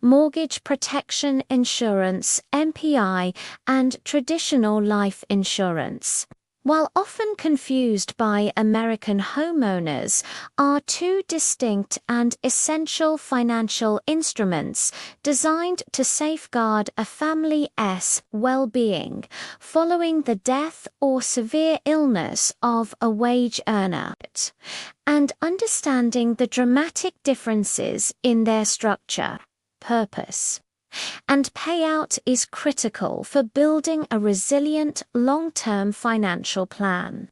mortgage protection insurance (MPI), and traditional life insurance, while often confused by American homeowners, are two distinct and essential financial instruments designed to safeguard a family's well-being following the death or severe illness of a wage earner, and understanding the dramatic differences in their structure, purpose, and payout is critical for building a resilient, long-term financial plan.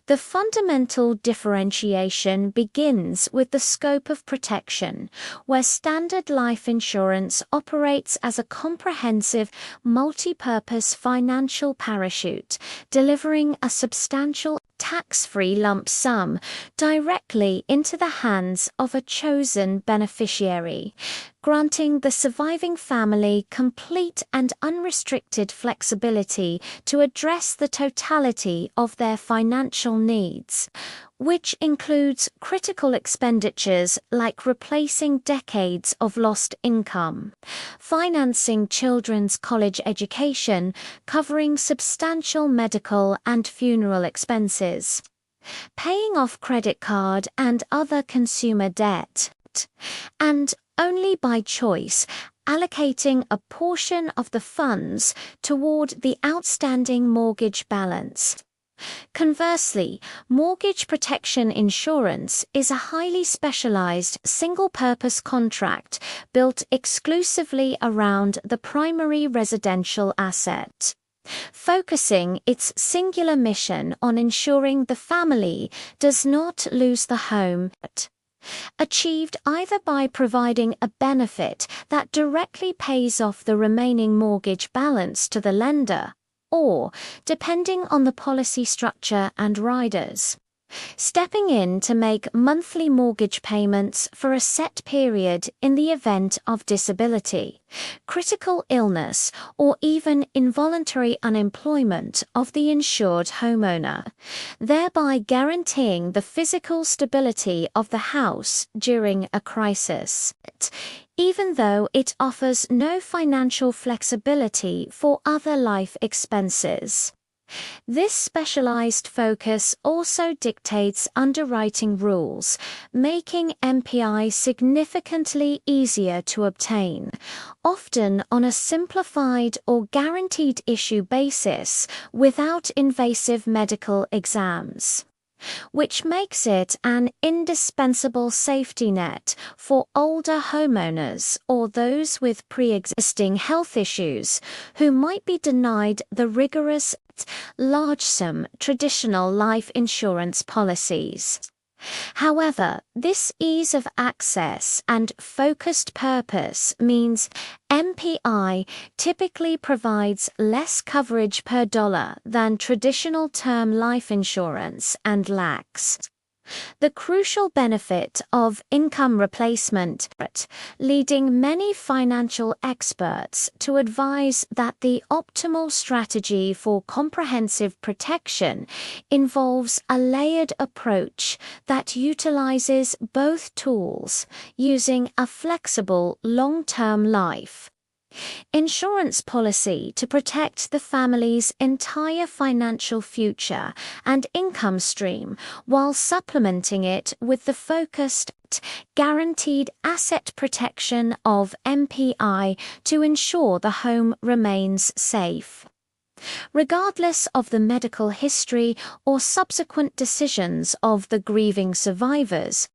The fundamental differentiation begins with the scope of protection, where standard life insurance operates as a comprehensive, multi-purpose financial parachute, delivering a substantial, tax-free lump sum directly into the hands of a chosen beneficiary, granting the surviving family complete and unrestricted flexibility to address the totality of their financial needs, which includes critical expenditures like replacing decades of lost income, financing children's college education, covering substantial medical and funeral expenses, paying off credit card and other consumer debt, and, only by choice, allocating a portion of the funds toward the outstanding mortgage balance. Conversely, mortgage protection insurance is a highly specialized single-purpose contract built exclusively around the primary residential asset, focusing its singular mission on ensuring the family does not lose the home, achieved either by providing a benefit that directly pays off the remaining mortgage balance to the lender, or, depending on the policy structure and riders, stepping in to make monthly mortgage payments for a set period in the event of disability, critical illness, or even involuntary unemployment of the insured homeowner, thereby guaranteeing the physical stability of the house during a crisis, even though it offers no financial flexibility for other life expenses. This specialized focus also dictates underwriting rules, making MPI significantly easier to obtain, often on a simplified or guaranteed issue basis without invasive medical exams, which makes it an indispensable safety net for older homeowners or those with pre-existing health issues who might be denied the rigorous, large-sum traditional life insurance policies. However, this ease of access and focused purpose means MPI typically provides less coverage per dollar than traditional term life insurance and lacks the crucial benefit of income replacement, leading many financial experts to advise that the optimal strategy for comprehensive protection involves a layered approach that utilizes both tools, using a flexible long-term life insurance policy to protect the family's entire financial future and income stream, while supplementing it with the focused, guaranteed asset protection of MPI to ensure the home remains safe. Regardless of the medical history or subsequent decisions of the grieving survivors,